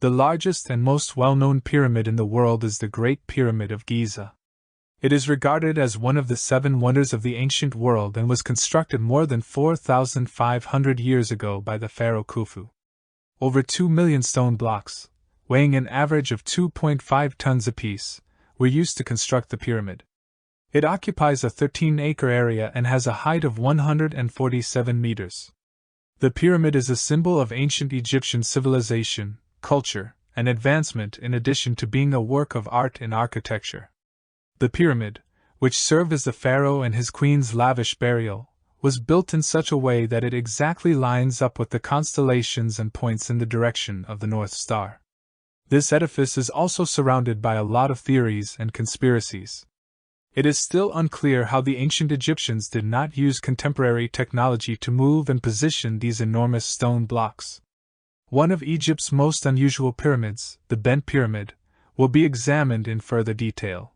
The largest and most well-known pyramid in the world is the Great Pyramid of Giza. It is regarded as one of the 7 wonders of the ancient world and was constructed more than 4,500 years ago by the pharaoh Khufu. Over 2 million stone blocks, weighing an average of 2.5 tons apiece, were used to construct the pyramid. It occupies a 13-acre area and has a height of 147 meters. The pyramid is a symbol of ancient Egyptian civilization, culture, and advancement in addition to being a work of art and architecture. The pyramid, which served as the pharaoh and his queen's lavish burial, was built in such a way that it exactly lines up with the constellations and points in the direction of the North Star. This edifice is also surrounded by a lot of theories and conspiracies. It is still unclear how the ancient Egyptians did not use contemporary technology to move and position these enormous stone blocks. One of Egypt's most unusual pyramids, the Bent Pyramid, will be examined in further detail.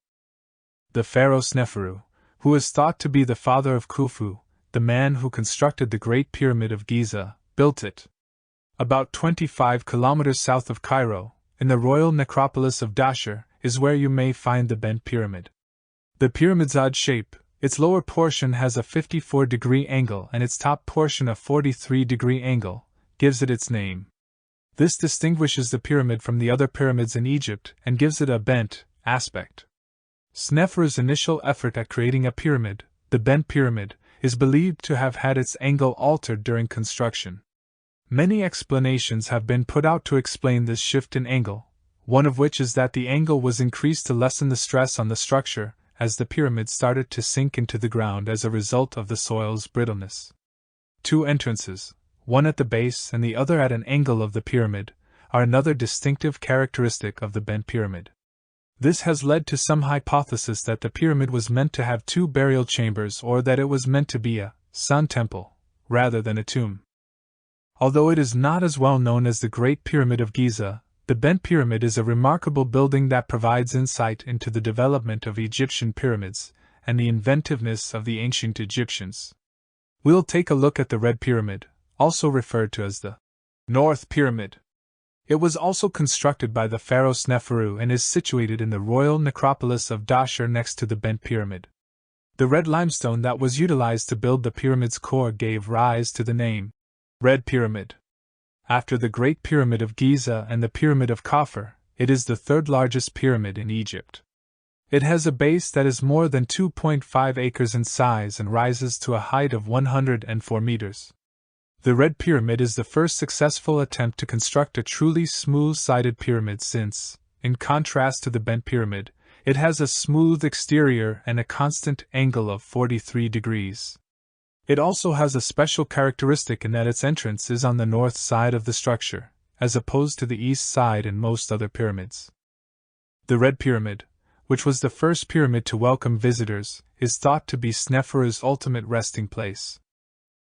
The pharaoh Sneferu, who is thought to be the father of Khufu, the man who constructed the Great Pyramid of Giza, built it. About 25 kilometers south of Cairo, in the royal necropolis of Dahshur, is where you may find the Bent Pyramid. The pyramid's odd shape, its lower portion has a 54-degree angle and its top portion a 43-degree angle, gives it its name. This distinguishes the pyramid from the other pyramids in Egypt and gives it a bent aspect. Sneferu's initial effort at creating a pyramid, the Bent Pyramid, is believed to have had its angle altered during construction. Many explanations have been put out to explain this shift in angle, one of which is that the angle was increased to lessen the stress on the structure as the pyramid started to sink into the ground as a result of the soil's brittleness. 2 entrances, one at the base and the other at an angle of the pyramid, are another distinctive characteristic of the Bent Pyramid. This has led to some hypothesis that the pyramid was meant to have 2 burial chambers or that it was meant to be a sun temple, rather than a tomb. Although it is not as well known as the Great Pyramid of Giza, the Bent Pyramid is a remarkable building that provides insight into the development of Egyptian pyramids and the inventiveness of the ancient Egyptians. We'll take a look at the Red Pyramid, also referred to as the North Pyramid. It was also constructed by the pharaoh Sneferu and is situated in the royal necropolis of Dahshur next to the Bent Pyramid. The red limestone that was utilized to build the pyramid's core gave rise to the name Red Pyramid. After the Great Pyramid of Giza and the Pyramid of Khafre, it is the 3rd largest pyramid in Egypt. It has a base that is more than 2.5 acres in size and rises to a height of 104 meters. The Red Pyramid is the first successful attempt to construct a truly smooth-sided pyramid since, in contrast to the Bent Pyramid, it has a smooth exterior and a constant angle of 43 degrees. It also has a special characteristic in that its entrance is on the north side of the structure, as opposed to the east side in most other pyramids. The Red Pyramid, which was the first pyramid to welcome visitors, is thought to be Sneferu's ultimate resting place.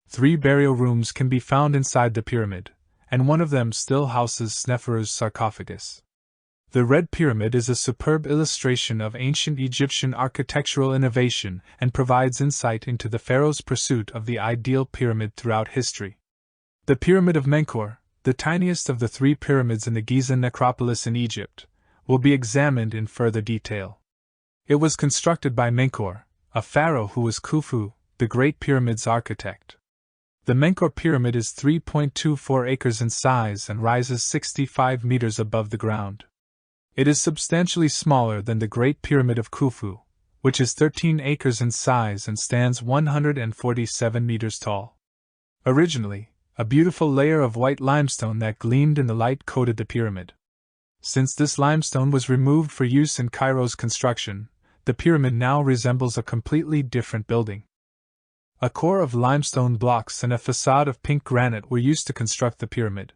3 burial rooms can be found inside the pyramid, and one of them still houses Sneferu's sarcophagus. The Red Pyramid is a superb illustration of ancient Egyptian architectural innovation and provides insight into the pharaoh's pursuit of the ideal pyramid throughout history. The Pyramid of Menkaure, the tiniest of the 3 pyramids in the Giza necropolis in Egypt, will be examined in further detail. It was constructed by Menkaure, a pharaoh who was Khufu, the Great Pyramid's architect. The Menkaure Pyramid is 3.24 acres in size and rises 65 meters above the ground. It is substantially smaller than the Great Pyramid of Khufu, which is 13 acres in size and stands 147 meters tall. Originally, a beautiful layer of white limestone that gleamed in the light coated the pyramid. Since this limestone was removed for use in Cairo's construction, the pyramid now resembles a completely different building. A core of limestone blocks and a facade of pink granite were used to construct the pyramid.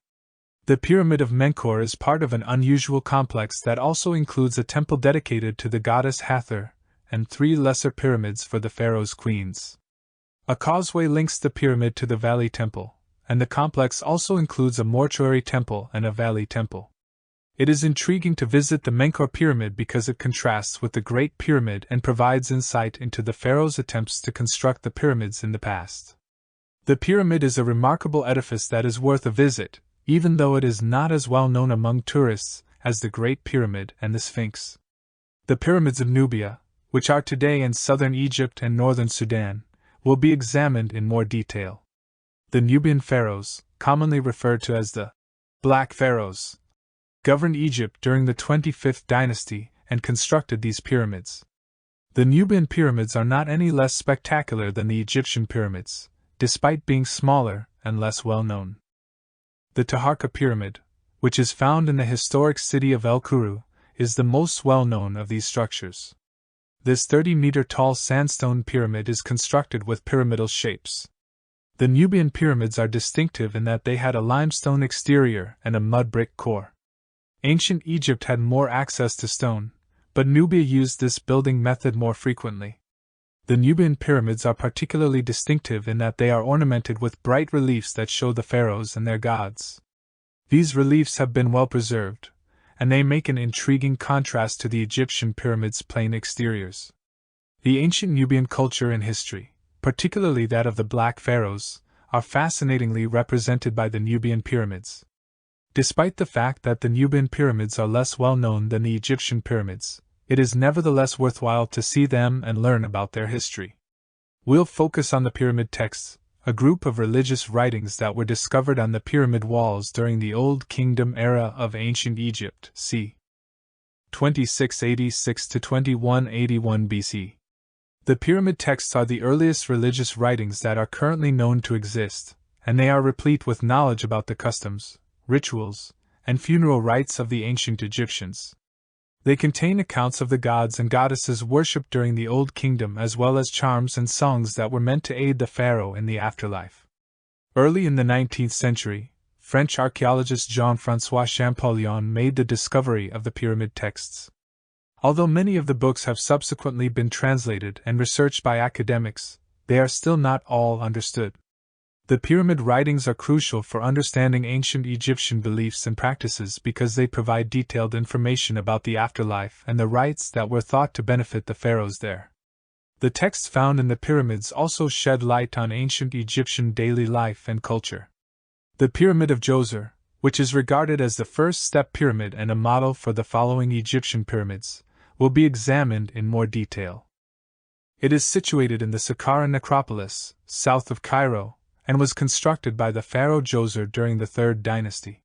The Pyramid of Menkaure is part of an unusual complex that also includes a temple dedicated to the goddess Hathor and 3 lesser pyramids for the pharaoh's queens. A causeway links the pyramid to the Valley Temple, and the complex also includes a mortuary temple and a valley temple. It is intriguing to visit the Menkaure Pyramid because it contrasts with the Great Pyramid and provides insight into the pharaoh's attempts to construct the pyramids in the past. The pyramid is a remarkable edifice that is worth a visit, even though it is not as well known among tourists as the Great Pyramid and the Sphinx. The pyramids of Nubia, which are today in southern Egypt and northern Sudan, will be examined in more detail. The Nubian pharaohs, commonly referred to as the Black Pharaohs, governed Egypt during the 25th dynasty and constructed these pyramids. The Nubian pyramids are not any less spectacular than the Egyptian pyramids, despite being smaller and less well known. The Taharqa pyramid, which is found in the historic city of El Kuru, is the most well known of these structures. This 30-meter tall sandstone pyramid is constructed with pyramidal shapes. The Nubian pyramids are distinctive in that they had a limestone exterior and a mud brick core. Ancient Egypt had more access to stone, but Nubia used this building method more frequently. The Nubian pyramids are particularly distinctive in that they are ornamented with bright reliefs that show the pharaohs and their gods. These reliefs have been well preserved, and they make an intriguing contrast to the Egyptian pyramids' plain exteriors. The ancient Nubian culture and history, particularly that of the Black Pharaohs, are fascinatingly represented by the Nubian pyramids. Despite the fact that the Nubian pyramids are less well known than the Egyptian pyramids, it is nevertheless worthwhile to see them and learn about their history. We'll focus on the pyramid texts, a group of religious writings that were discovered on the pyramid walls during the Old Kingdom era of ancient Egypt, c. 2686 to 2181 BC. The pyramid texts are the earliest religious writings that are currently known to exist, and they are replete with knowledge about the customs, rituals, and funeral rites of the ancient Egyptians. They contain accounts of the gods and goddesses worshipped during the Old Kingdom as well as charms and songs that were meant to aid the pharaoh in the afterlife. Early in the 19th century, French archaeologist Jean-François Champollion made the discovery of the pyramid texts. Although many of the books have subsequently been translated and researched by academics, they are still not all understood. The pyramid writings are crucial for understanding ancient Egyptian beliefs and practices because they provide detailed information about the afterlife and the rites that were thought to benefit the pharaohs there. The texts found in the pyramids also shed light on ancient Egyptian daily life and culture. The Pyramid of Djoser, which is regarded as the first step pyramid and a model for the following Egyptian pyramids, will be examined in more detail. It is situated in the Saqqara necropolis, south of Cairo, and was constructed by the pharaoh Djoser during the 3rd dynasty.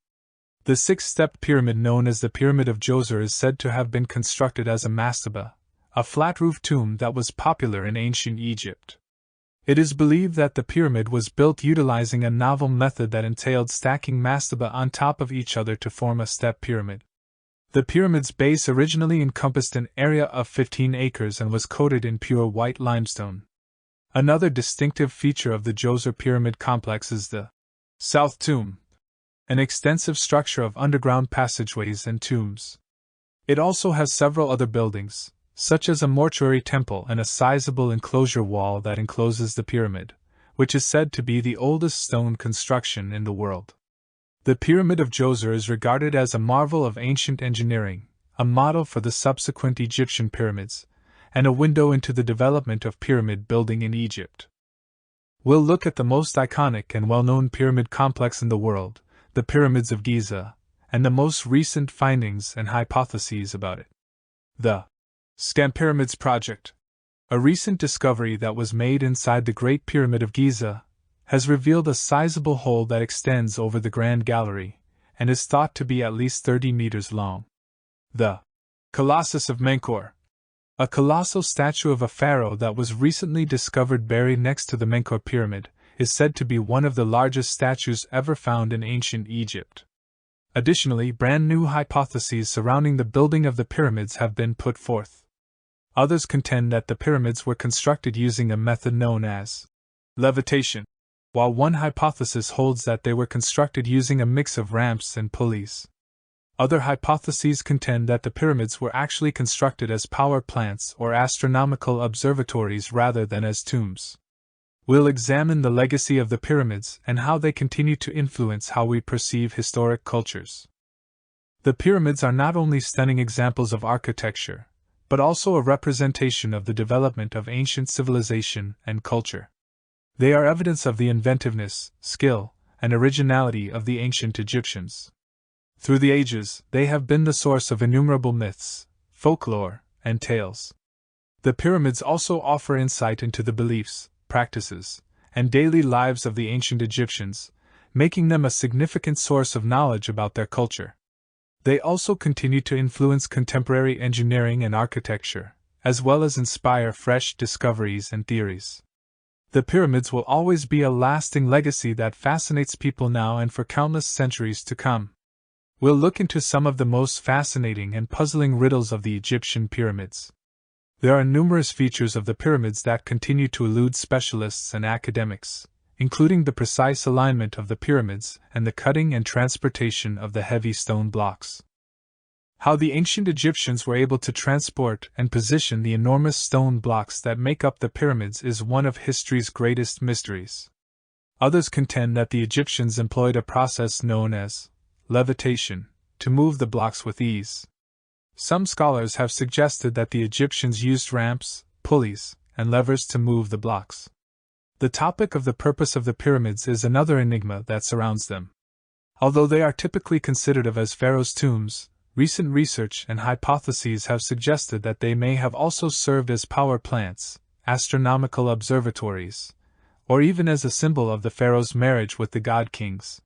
The 6-step pyramid known as the Pyramid of Djoser is said to have been constructed as a mastaba, a flat-roofed tomb that was popular in ancient Egypt. It is believed that the pyramid was built utilizing a novel method that entailed stacking mastaba on top of each other to form a step pyramid. The pyramid's base originally encompassed an area of 15 acres and was coated in pure white limestone. Another distinctive feature of the Djoser pyramid complex is the South Tomb, an extensive structure of underground passageways and tombs. It also has several other buildings, such as a mortuary temple and a sizable enclosure wall that encloses the pyramid, which is said to be the oldest stone construction in the world. The Pyramid of Djoser is regarded as a marvel of ancient engineering, a model for the subsequent Egyptian pyramids, and a window into the development of pyramid building in Egypt. We'll look at the most iconic and well-known pyramid complex in the world, the Pyramids of Giza, and the most recent findings and hypotheses about it. The Scam Pyramids Project, a recent discovery that was made inside the Great Pyramid of Giza, has revealed a sizable hole that extends over the Grand Gallery, and is thought to be at least 30 meters long. The Colossus of Menkaure, a colossal statue of a pharaoh that was recently discovered buried next to the Menkaure Pyramid, is said to be one of the largest statues ever found in ancient Egypt. Additionally, brand new hypotheses surrounding the building of the pyramids have been put forth. Others contend that the pyramids were constructed using a method known as levitation, while one hypothesis holds that they were constructed using a mix of ramps and pulleys. Other hypotheses contend that the pyramids were actually constructed as power plants or astronomical observatories rather than as tombs. We'll examine the legacy of the pyramids and how they continue to influence how we perceive historic cultures. The pyramids are not only stunning examples of architecture, but also a representation of the development of ancient civilization and culture. They are evidence of the inventiveness, skill, and originality of the ancient Egyptians. Through the ages, they have been the source of innumerable myths, folklore, and tales. The pyramids also offer insight into the beliefs, practices, and daily lives of the ancient Egyptians, making them a significant source of knowledge about their culture. They also continue to influence contemporary engineering and architecture, as well as inspire fresh discoveries and theories. The pyramids will always be a lasting legacy that fascinates people now and for countless centuries to come. We'll look into some of the most fascinating and puzzling riddles of the Egyptian pyramids. There are numerous features of the pyramids that continue to elude specialists and academics, including the precise alignment of the pyramids and the cutting and transportation of the heavy stone blocks. How the ancient Egyptians were able to transport and position the enormous stone blocks that make up the pyramids is one of history's greatest mysteries. Others contend that the Egyptians employed a process known as levitation to move the blocks with ease. Some scholars have suggested that the Egyptians used ramps, pulleys, and levers to move the blocks. The topic of the purpose of the pyramids is another enigma that surrounds them. Although they are typically considered of as pharaohs' tombs, recent research and hypotheses have suggested that they may have also served as power plants, astronomical observatories, or even as a symbol of the pharaoh's marriage with the god kings.